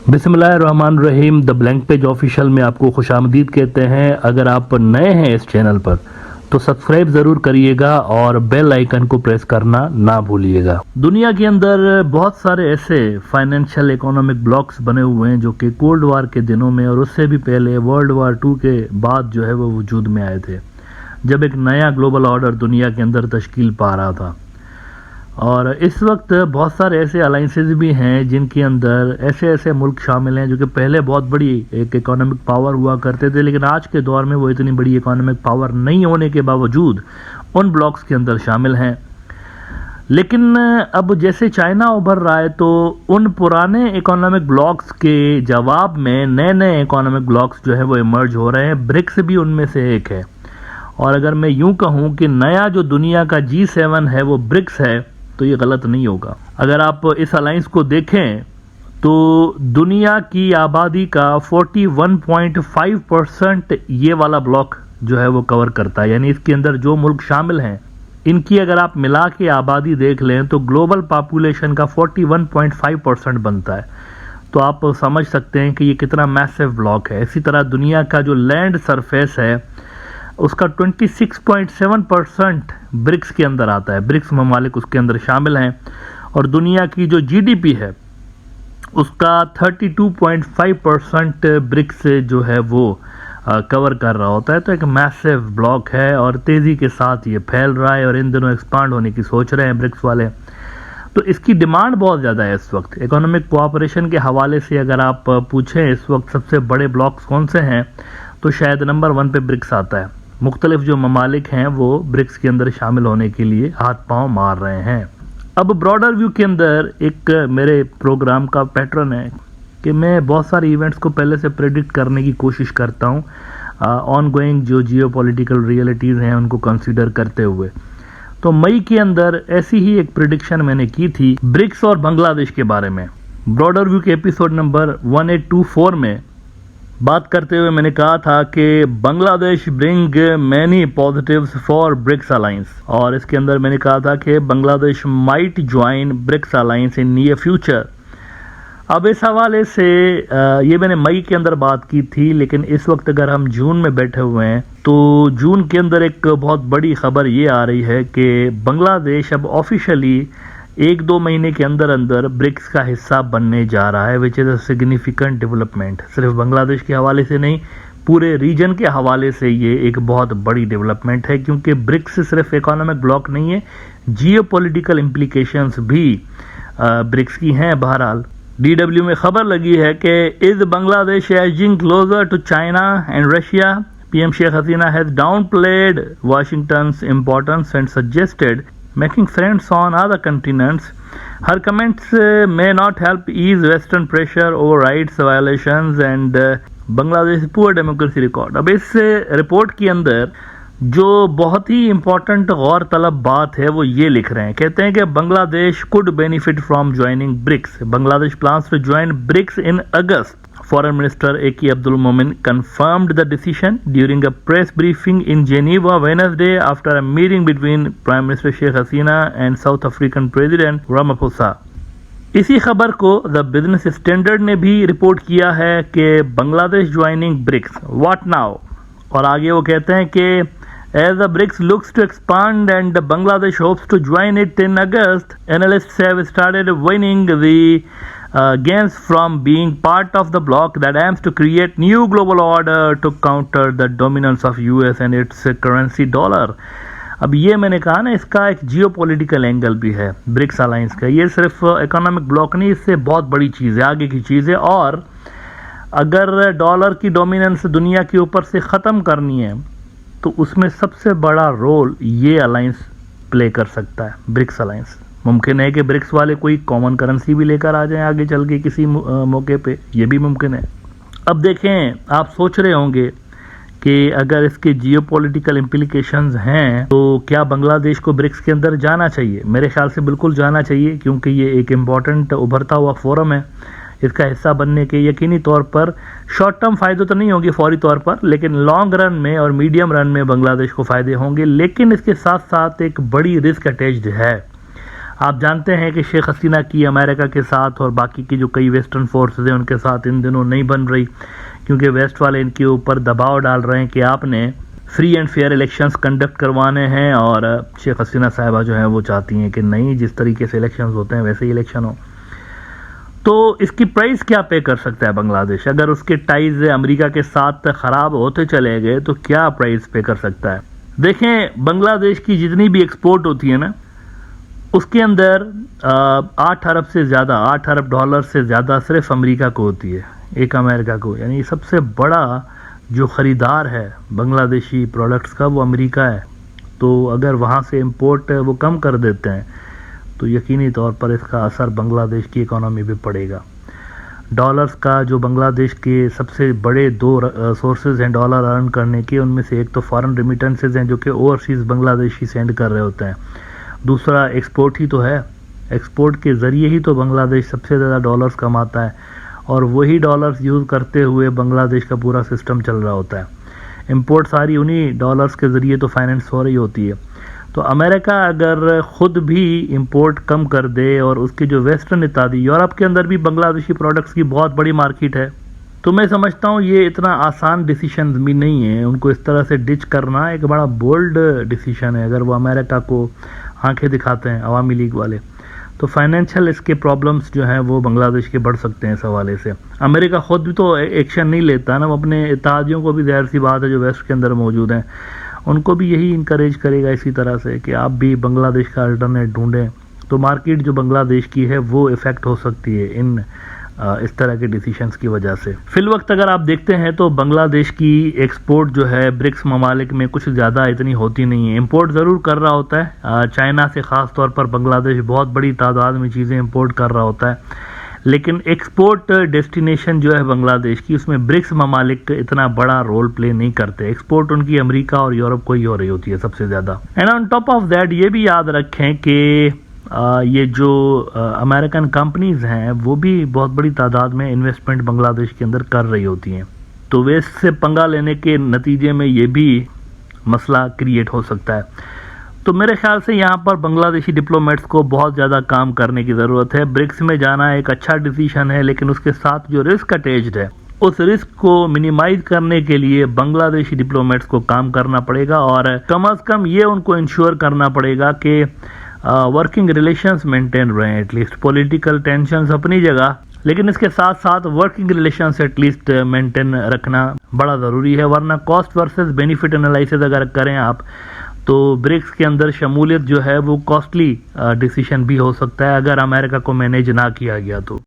बिस्मिल्लाहिर्रहमानिर्रहीम the blank page official में आपको खुश आमदीद कहते हैं। अगर आप नए हैं इस चैनल पर तो सब्सक्राइब ज़रूर करिएगा और बेल आइकन को प्रेस करना ना भूलिएगा। दुनिया के अंदर बहुत सारे ऐसे फाइनेंशियल इकोनॉमिक ब्लॉक्स बने हुए हैं जो कि कोल्ड वार के दिनों में और उससे भी पहले वर्ल्ड वार 2 के बाद जो है वो वजूद में आए थे, जब एक नया ग्लोबल ऑर्डर दुनिया के अंदर तश्कील पा रहा था। और इस वक्त बहुत सारे ऐसे अलाइंसेस भी हैं जिनके अंदर ऐसे ऐसे मुल्क शामिल हैं जो कि पहले बहुत बड़ी एक इकोनॉमिक पावर हुआ करते थे, लेकिन आज के दौर में वो इतनी बड़ी इकोनॉमिक पावर नहीं होने के बावजूद उन ब्लॉक्स के अंदर शामिल हैं। लेकिन अब जैसे चाइना उभर रहा है तो उन पुराने इकोनॉमिक ब्लॉक्स के जवाब में नए नए इकोनॉमिक ब्लॉक्स जो है वो इमर्ज हो रहे हैं। ब्रिक्स भी उनमें से एक है। और अगर मैं यूं कहूं कि नया जो दुनिया का G7 है वो ब्रिक्स है तो ये गलत नहीं होगा। अगर आप इस अलायंस को देखें तो दुनिया की आबादी का 41.5% ये वाला ब्लॉक जो है वो कवर करता है। यानी इसके अंदर जो मुल्क शामिल हैं इनकी अगर आप मिला के आबादी देख लें तो ग्लोबल पॉपुलेशन का 41.5% बनता है। तो आप समझ सकते हैं कि ये कितना मैसिव ब्लॉक है। इसी तरह दुनिया का जो लैंड सरफेस है उसका 26.7% ब्रिक्स के अंदर आता है। ब्रिक्स ममालिक उसके अंदर शामिल हैं। और दुनिया की जो GDP है उसका 32.5% ब्रिक्स जो है वो कवर कर रहा होता है। तो एक मैसिव ब्लॉक है और तेज़ी के साथ ये फैल रहा है और इन दिनों एक्सपांड होने की सोच रहे हैं ब्रिक्स वाले। तो इसकी डिमांड बहुत ज़्यादा है इस वक्त। इकोनॉमिक कोऑपरेशन के हवाले से अगर आप पूछें इस वक्त सबसे बड़े ब्लॉक्स कौन से हैं तो शायद नंबर 1 पे ब्रिक्स आता है। मुख्तलिफ जो ममालिक हैं वो ब्रिक्स के अंदर शामिल होने के लिए हाथ पांव मार रहे हैं। अब ब्रॉडर व्यू के अंदर एक मेरे प्रोग्राम का पैटर्न है कि मैं बहुत सारे इवेंट्स को पहले से प्रेडिक्ट करने की कोशिश करता हूँ, ऑन गोइंग जो जियोपॉलिटिकल रियलिटीज़ हैं उनको कंसीडर करते हुए। तो मई के अंदर ऐसी ही एक प्रेडिक्शन मैंने की थी ब्रिक्स और बांग्लादेश के बारे में। ब्रॉडर व्यू के एपिसोड नंबर 1824 में बात करते हुए मैंने कहा था कि Bangladesh bring many positives for BRICS alliance, और इसके अंदर मैंने कहा था कि Bangladesh might join BRICS alliance in near future. अब इस हवाले से ये मैंने मई के अंदर बात की थी, लेकिन इस वक्त अगर हम जून में बैठे हुए हैं तो जून के अंदर एक बहुत बड़ी खबर ये आ रही है कि बांग्लादेश अब ऑफिशियली 1-2 महीने के अंदर अंदर ब्रिक्स का हिस्सा बनने जा रहा है, which is a significant development. सिर्फ बांग्लादेश के हवाले से नहीं, पूरे रीजन के हवाले से ये एक बहुत बड़ी डेवलपमेंट है, क्योंकि ब्रिक्स सिर्फ इकोनॉमिक ब्लॉक नहीं है, जियोपॉलिटिकल इम्प्लीकेशंस भी ब्रिक्स की हैं। बहरहाल DW में खबर लगी है कि is Bangladesh edging closer to China and Russia, PM Sheikh Hasina has downplayed Washington's importance and suggested making friends on other continents. Her comments may not help ease Western pressure over rights violations and Bangladesh poor democracy record. अब इस report के अंदर जो बहुत ही important गौर तलब बात है वो ये लिख रहे हैं, कहते हैं कि Bangladesh could benefit from joining BRICS. Bangladesh plans to join BRICS in August. Foreign Minister A.K. Abdul Momen confirmed the decision during a press briefing in Geneva Wednesday after a meeting between Prime Minister Sheikh Hasina and South African President Ramaphosa. इसी खबर को the business standard ने भी report किया है कि Bangladesh joining BRICS, what now. और आगे वो कहते हैं कि as the BRICS looks to expand and Bangladesh hopes to join it in August, analysts have started winning the gains from being part of the bloc that aims to create new global order to counter the dominance of US and its currency dollar. अब ये मैंने कहा ना, इसका एक geopolitical angle भी है BRICS alliance का। ये सिर्फ इकोनॉमिक ब्लॉक नहीं, इससे बहुत बड़ी चीज़ है, आगे की चीज़ है। और अगर डॉलर की डोमिनेंस दुनिया के ऊपर से ख़त्म करनी है तो उसमें सबसे बड़ा रोल ये अलायंस प्ले कर सकता है, ब्रिक्स अलायंस। मुमकिन है कि ब्रिक्स वाले कोई कॉमन करेंसी भी लेकर आ जाएं आगे चल के किसी मौके पे, ये भी मुमकिन है। अब देखें, आप सोच रहे होंगे कि अगर इसके जियोपॉलिटिकल इम्प्लीकेशंस हैं तो क्या बांग्लादेश को ब्रिक्स के अंदर जाना चाहिए? मेरे ख्याल से बिल्कुल जाना चाहिए, क्योंकि ये एक इम्पॉर्टेंट उभरता हुआ फोरम है। इसका हिस्सा बनने के यकीनी तौर पर शॉर्ट टर्म फ़ायदे तो नहीं होंगे फौरी तौर पर, लेकिन लॉन्ग रन में और मीडियम रन में बांग्लादेश को फ़ायदे होंगे। लेकिन इसके साथ साथ एक बड़ी रिस्क अटैच्ड है। آپ جانتے ہیں کہ شیخ حسینہ کی امریکہ کے ساتھ اور باقی کی جو کئی ویسٹرن فورسز ہیں ان کے ساتھ ان دنوں نہیں بن رہی، کیونکہ ویسٹ والے ان کے اوپر دباؤ ڈال رہے ہیں کہ آپ نے free and fair elections conduct کروانے ہیں، اور شیخ حسینہ صاحبہ جو ہیں وہ چاہتی ہیں کہ نہیں، جس طریقے سے الیکشنز ہوتے ہیں ویسے ہی الیکشن ہو۔ تو اس کی پرائز کیا پے کر سکتا ہے بنگلہ دیش؟ اگر اس کے ٹائز امریکہ کے ساتھ خراب ہوتے چلے گئے تو کیا پرائز پے کر سکتا ہے؟ دیکھیں، بنگلہ دیش کی جتنی بھی ایکسپورٹ ہوتی ہے نا، اس کے اندر 8 ارب سے زیادہ، 8 ارب ڈالر سے زیادہ صرف امریکہ کو ہوتی ہے، ایک امریکہ کو، یعنی سب سے بڑا جو خریدار ہے بنگلہ دیشی پروڈکٹس کا وہ امریکہ ہے۔ تو اگر وہاں سے امپورٹ وہ کم کر دیتے ہیں تو یقینی طور پر اس کا اثر بنگلہ دیش کی اکانومی پہ پڑے گا۔ ڈالرز کا جو بنگلہ دیش کے سب سے بڑے 2 سورسز ہیں ڈالر ارن کرنے کے، ان میں سے ایک تو فارن ریمیٹنسز ہیں جو کہ اوورسیز بنگلہ دیشی سینڈ کر رہے ہوتے ہیں، دوسرا ایکسپورٹ ہی تو ہے، ایکسپورٹ کے ذریعے ہی تو بنگلہ دیش سب سے زیادہ ڈالرز کماتا ہے، اور وہی ڈالرز یوز کرتے ہوئے بنگلہ دیش کا پورا سسٹم چل رہا ہوتا ہے۔ امپورٹ ساری انہی ڈالرز کے ذریعے تو فائننس ہو رہی ہوتی ہے۔ تو امریکہ اگر خود بھی امپورٹ کم کر دے، اور اس کے جو ویسٹرن اتحادی، یورپ کے اندر بھی بنگلہ دیشی پروڈکٹس کی بہت بڑی مارکیٹ ہے، تو میں سمجھتا ہوں یہ اتنا آسان ڈیسیشن بھی نہیں ہے، ان کو اس طرح سے ڈچ کرنا ایک بڑا بولڈ ڈیسیشن ہے۔ اگر وہ امریکہ کو آنکھیں دکھاتے ہیں عوامی لیگ والے، تو فائنینشیل اس کے پرابلمز جو ہیں وہ بنگلہ دیش کے بڑھ سکتے ہیں اس حوالے سے۔ امریکہ خود بھی تو ایکشن نہیں لیتا نا، وہ اپنے اتحادیوں کو بھی ظاہر سی بات ہے جو ویسٹ کے اندر موجود ہیں، ان کو بھی یہی انکریج کرے گا اسی طرح سے کہ آپ بھی بنگلہ دیش کا الٹرنیٹ ڈھونڈیں، تو مارکیٹ جو بنگلہ دیش کی ہے وہ افیکٹ ہو سکتی ہے ان اس طرح کے ڈیسیشنز کی وجہ سے۔ فی الوقت اگر آپ دیکھتے ہیں تو بنگلہ دیش کی ایکسپورٹ جو ہے برکس ممالک میں کچھ زیادہ اتنی ہوتی نہیں ہے، امپورٹ ضرور کر رہا ہوتا ہے، چائنا سے خاص طور پر بنگلہ دیش بہت بڑی تعداد میں چیزیں امپورٹ کر رہا ہوتا ہے، لیکن ایکسپورٹ ڈیسٹینیشن جو ہے بنگلہ دیش کی، اس میں برکس ممالک اتنا بڑا رول پلے نہیں کرتے، ایکسپورٹ ان کی امریکہ اور یورپ کو ہی ہو رہی ہوتی ہے سب سے زیادہ۔ And on top of that یہ بھی یاد رکھیں کہ یہ جو امریکن کمپنیز ہیں وہ بھی بہت بڑی تعداد میں انویسٹمنٹ بنگلہ دیش کے اندر کر رہی ہوتی ہیں، تو ویسٹ سے پنگا لینے کے نتیجے میں یہ بھی مسئلہ کریٹ ہو سکتا ہے۔ تو میرے خیال سے یہاں پر بنگلہ دیشی ڈپلومیٹس کو بہت زیادہ کام کرنے کی ضرورت ہے۔ برکس میں جانا ایک اچھا ڈیسیشن ہے، لیکن اس کے ساتھ جو رسک اٹیچڈ ہے، اس رسک کو منیمائز کرنے کے لیے بنگلہ دیشی ڈپلومیٹس کو کام کرنا پڑے گا، اور کم از کم یہ ان کو انشور کرنا پڑے گا کہ ورکنگ ریلیشنز مینٹین رہیں، ایٹ لیسٹ پولیٹیکل ٹینشنز اپنی جگہ، لیکن اس کے ساتھ ساتھ working relations at least maintain رکھنا بڑا ضروری ہے، ورنہ کاسٹ ورسز بینیفٹ انالائسس اگر کریں آپ تو برکس کے اندر شمولیت جو ہے وہ کاسٹلی ڈیسیشن بھی ہو سکتا ہے اگر امریکہ کو مینیج نہ کیا گیا تو۔